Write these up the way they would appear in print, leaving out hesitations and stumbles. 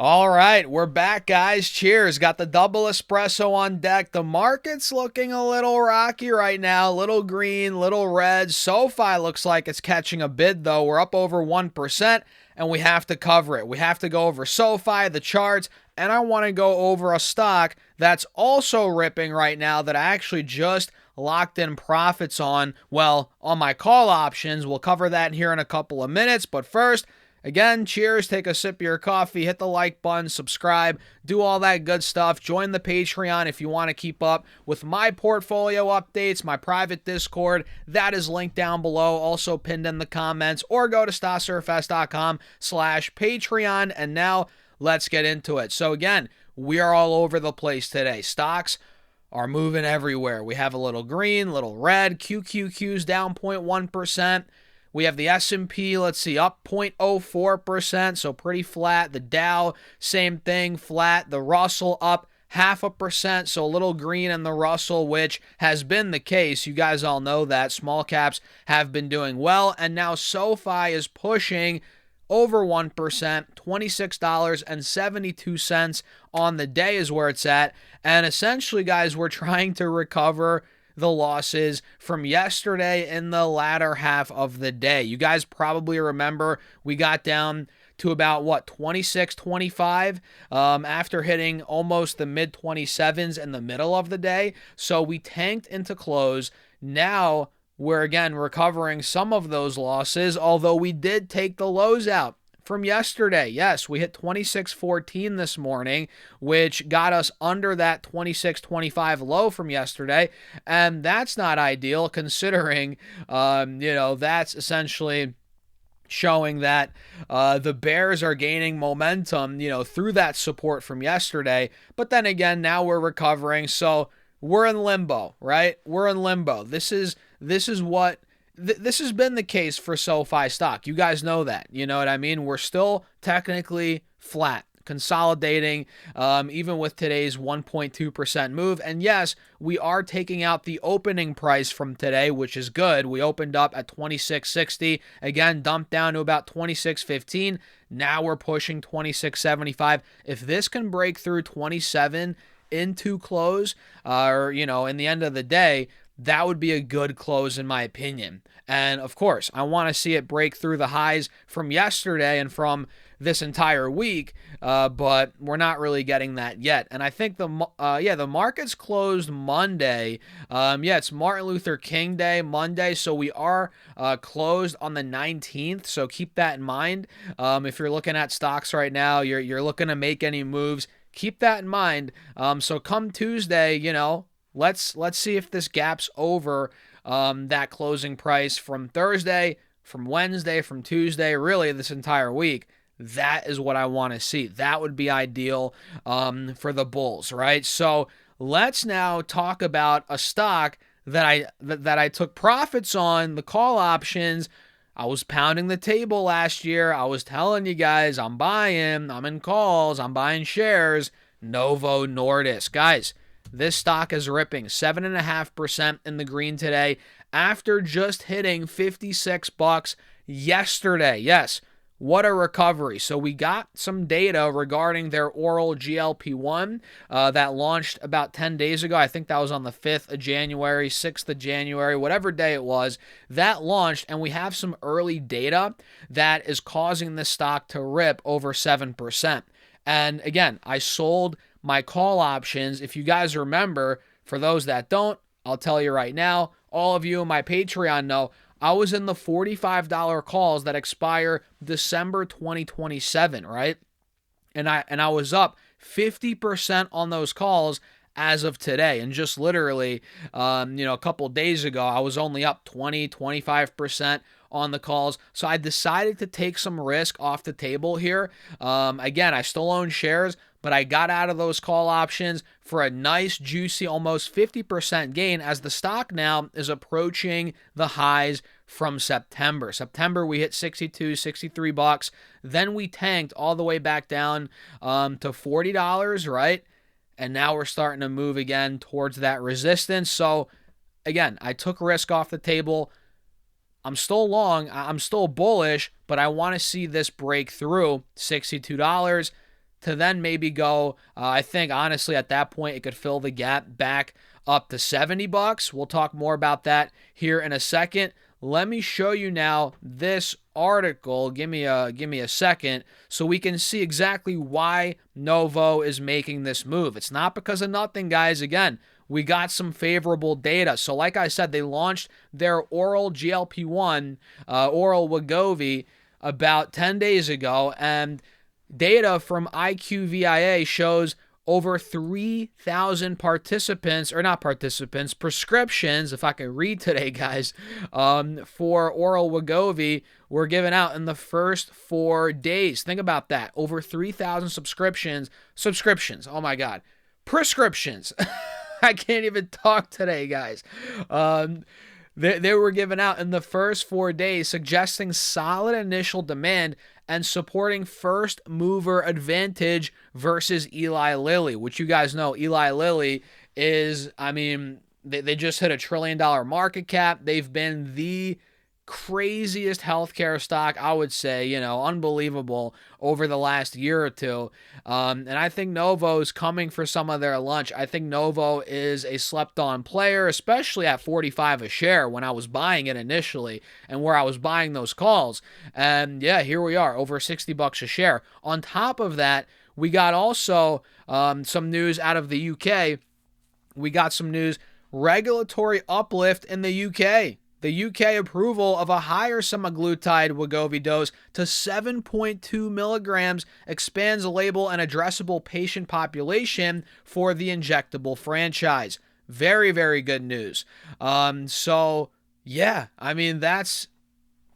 All right, we're back, guys. Cheers. Got the double espresso on deck. The market's looking a little rocky right now, little green, little red. SoFi looks like it's catching a bid, though. We're up over 1%, and we have to cover it. We have to go over SoFi, the charts, and I want to go over a stock that's also ripping right now that I actually just locked in profits on, well, on my call options. We'll cover that here in a couple of minutes, but first, again, cheers, take a sip of your coffee, hit the like button, subscribe, do all that good stuff. Join the Patreon if you want to keep up with my portfolio updates, my private Discord. That is linked down below, also pinned in the comments, or go to stocksurfs.com/Patreon. And now let's get into it. So again, we are all over the place today. Stocks are moving everywhere. We have a little green, little red, QQQ's down 0.1%. We have the S&P, let's see, up 0.04%, so pretty flat. The Dow, same thing, flat. The Russell up 0.5%, so a little green in the Russell, which has been the case. You guys all know that. Small caps have been doing well, and now SoFi is pushing over 1%, $26.72 on the day is where it's at. And essentially, guys, we're trying to recover the losses from yesterday in the latter half of the day. You guys probably remember we got down to about 26.25 after hitting almost the mid 27s in the middle of the day. So we tanked into close. Now we're again recovering some of those losses, although we did take the lows out from yesterday. Yes, we hit 26.14 this morning, which got us under that 26.25 low from yesterday, and that's not ideal considering, that's essentially showing that the bears are gaining momentum, through that support from yesterday. But then again, now we're recovering, so we're in limbo, right? We're in limbo. This has been the case for SoFi stock. You guys know that. You know what I mean? We're still technically flat, consolidating, even with today's 1.2% move. And yes, we are taking out the opening price from today, which is good. We opened up at 26.60, again, dumped down to about 26.15. Now we're pushing 26.75. If this can break through 27 into close, in the end of the day, that would be a good close in my opinion. And of course, I want to see it break through the highs from yesterday and from this entire week, but we're not really getting that yet. And I think the market's closed Monday. It's Martin Luther King Day Monday, so we are closed on the 19th. So keep that in mind. If you're looking at stocks right now, you're looking to make any moves, keep that in mind. So come Tuesday, let's see if this gap's over that closing price from Thursday, from Wednesday, from Tuesday, really this entire week. That is what I want to see. That would be ideal for the bulls, right? So let's now talk about a stock that I took profits on, the call options. I was pounding the table last year. I was telling you guys, I'm buying, I'm in calls, I'm buying shares. Novo Nordisk. Guys, this stock is ripping 7.5% in the green today after just hitting $56 yesterday. Yes, what a recovery. So we got some data regarding their oral GLP-1 that launched about 10 days ago. I think that was on the 5th of January, 6th of January, whatever day it was. That launched, and we have some early data that is causing this stock to rip over 7%. And again, I sold my call options. If you guys remember, for those that don't, I'll tell you right now, all of you in my Patreon know, I was in the $45 calls that expire December 2027, right? And I was up 50% on those calls as of today. And just literally, a couple days ago, I was only up 25% on the calls. So I decided to take some risk off the table here. Again, I still own shares, but I got out of those call options for a nice, juicy, almost 50% gain as the stock now is approaching the highs from September. September, we hit 62, 63 bucks. Then we tanked all the way back down to $40, right? And now we're starting to move again towards that resistance. So again, I took risk off the table. I'm still long, I'm still bullish, but I want to see this break through $62. to then maybe go, I think honestly at that point it could fill the gap back up to $70. We'll talk more about that here in a second. Let me show you now this article. Give me a second so we can see exactly why Novo is making this move. It's not because of nothing, guys. Again, we got some favorable data. So like I said, they launched their oral GLP-1, oral Wegovy, about 10 days ago, and data from IQVIA shows over 3,000 prescriptions, if I can read today, guys, for oral Wegovy were given out in the first 4 days. Think about that. Over 3,000 subscriptions. Oh my God. Prescriptions. I can't even talk today, guys. They were given out in the first 4 days, suggesting solid initial demand and supporting first mover advantage versus Eli Lilly, which you guys know Eli Lilly is, I mean, they just hit $1 trillion market cap. They've been the craziest healthcare stock, I would say, unbelievable over the last year or two. And I think Novo's coming for some of their lunch. I think Novo is a slept-on player, especially at 45 a share when I was buying it initially and where I was buying those calls. And yeah, here we are, over $60 a share. On top of that, we got also some news out of the UK. We got some news, regulatory uplift in the UK. The UK approval of a higher semaglutide Wegovy dose to 7.2 milligrams expands the label and addressable patient population for the injectable franchise. Very, very good news. So, yeah, I mean, that's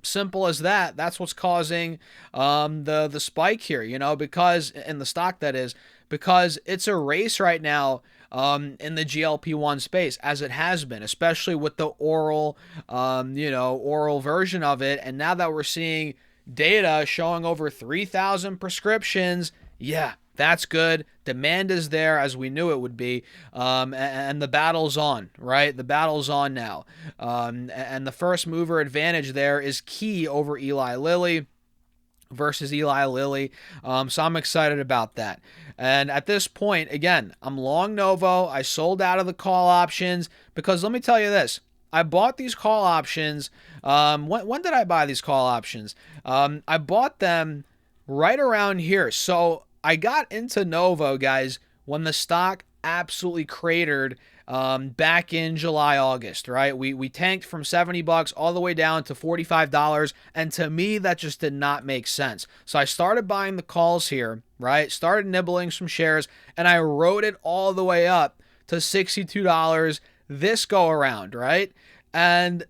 simple as that. That's what's causing the spike here, because in the stock, that is, because it's a race right now in the GLP-1 space, as it has been, especially with the oral, oral version of it. And now that we're seeing data showing over 3,000 prescriptions, yeah, that's good. Demand is there, as we knew it would be. And the battle's on, right? The battle's on now. And the first mover advantage there is key over Eli Lilly. So I'm excited about that. And at this point, again, I'm long Novo. I sold out of the call options because let me tell you this. I bought these call options. When did I buy these call options? I bought them right around here. So I got into Novo, guys, when the stock absolutely cratered back in July, August, right? We tanked from $70 all the way down to $45, and to me, that just did not make sense. So I started buying the calls here, right? Started nibbling some shares, and I rode it all the way up to $62 this go around, right? And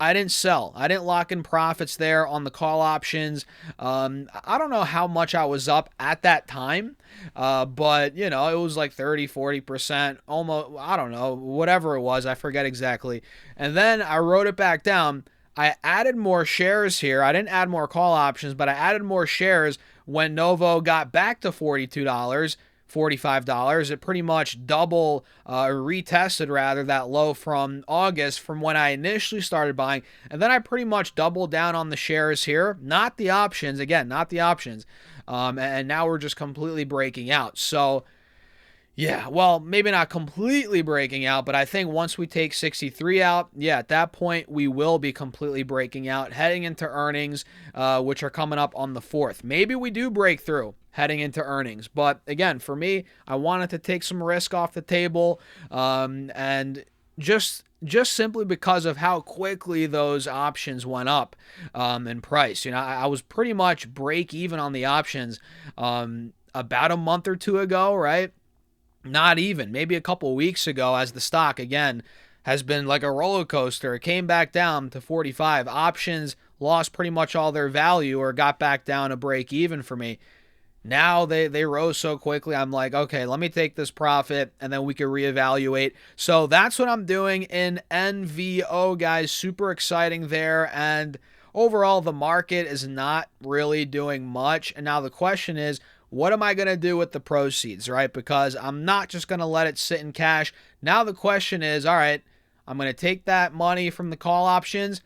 I didn't sell. I didn't lock in profits there on the call options. I don't know how much I was up at that time, but, it was like 30, 40%, almost, I don't know, whatever it was. I forget exactly. And then I wrote it back down. I added more shares here. I didn't add more call options, but I added more shares when Novo got back to $42. $45. It pretty much retested rather that low from August from when I initially started buying. And then I pretty much doubled down on the shares here, not the options. Again, not the options. And now we're just completely breaking out. So, yeah, well, maybe not completely breaking out, but I think once we take 63 out, yeah, at that point, we will be completely breaking out, heading into earnings, which are coming up on the 4th. Maybe we do break through heading into earnings. But again, for me, I wanted to take some risk off the table, and just simply because of how quickly those options went up in price. I was pretty much break even on the options about a month or two ago, right? Not even, maybe a couple weeks ago, as the stock, again, has been like a roller coaster. It came back down to 45. Options lost pretty much all their value or got back down to break even for me. Now they rose so quickly, I'm like, okay, let me take this profit, and then we can reevaluate. So that's what I'm doing in NVO, guys. Super exciting there. And overall, the market is not really doing much. And now the question is, what am I going to do with the proceeds, right? Because I'm not just going to let it sit in cash. Now the question is, all right, I'm going to take that money from the call options.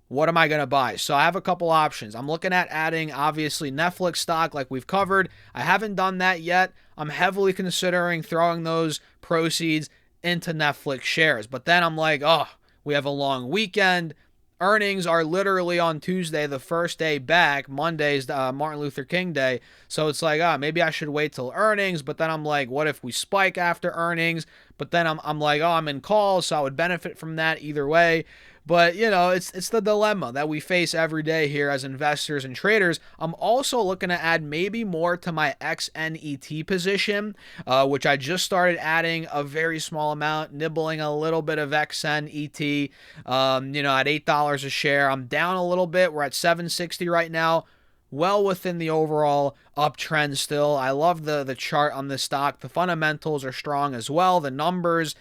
what am I going to buy? So I have a couple options. I'm looking at adding, obviously, Netflix stock like we've covered. I haven't done that yet. I'm heavily considering throwing those proceeds into Netflix shares. But then I'm like, oh, we have a long weekend. Earnings are literally on Tuesday, the first day back. Monday's Martin Luther King Day. So it's like, maybe I should wait till earnings. But then I'm like, what if we spike after earnings? But then I'm like, I'm in calls, so I would benefit from that either way. But, it's the dilemma that we face every day here as investors and traders. I'm also looking to add maybe more to my XNET position, which I just started adding a very small amount, nibbling a little bit of XNET, at $8 a share. I'm down a little bit. We're at 760 right now. Well within the overall uptrend still. I love the chart on this stock. The fundamentals are strong as well. The numbers,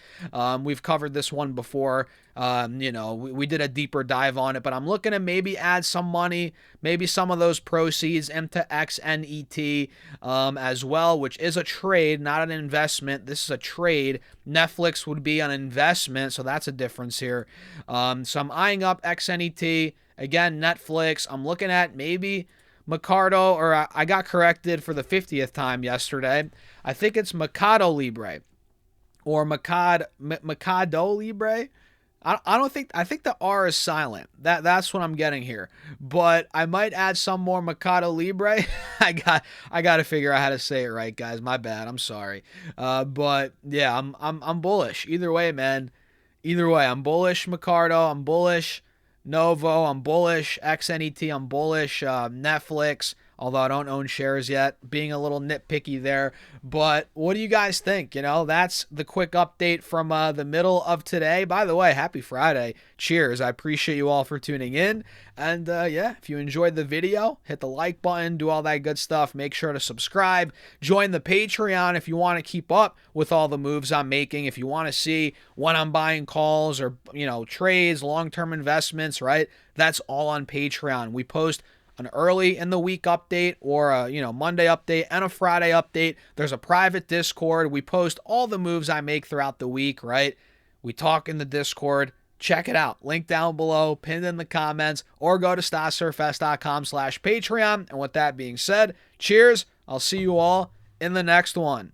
we've covered this one before. We did a deeper dive on it, but I'm looking to maybe add some money, maybe some of those proceeds into XNET as well, which is a trade, not an investment. This is a trade. Netflix would be an investment, so that's a difference here. So I'm eyeing up XNET. Again, Netflix. I'm looking at maybe Mercado, or I got corrected for the 50th time yesterday. I think it's Mercado Libre or Mercado Libre. I think the R is silent. That's what I'm getting here. But I might add some more Mercado Libre. I got to figure out how to say it right, guys. My bad. I'm sorry. But yeah, I'm bullish. Either way, man. Either way, I'm bullish Mercado. I'm bullish Novo, I'm bullish. XNET, I'm bullish. Netflix, although I don't own shares yet, being a little nitpicky there. But what do you guys think? That's the quick update from the middle of today. By the way, happy Friday. Cheers. I appreciate you all for tuning in. And if you enjoyed the video, hit the like button, do all that good stuff. Make sure to subscribe. Join the Patreon if you want to keep up with all the moves I'm making. If you want to see when I'm buying calls or, trades, long-term investments, right? That's all on Patreon. We post an early in the week update or a Monday update and a Friday update. There's a private Discord. We post all the moves I make throughout the week, right? We talk in the Discord. Check it out. Link down below, pinned in the comments, or go to stocksurfest.com/Patreon. And with that being said, cheers. I'll see you all in the next one.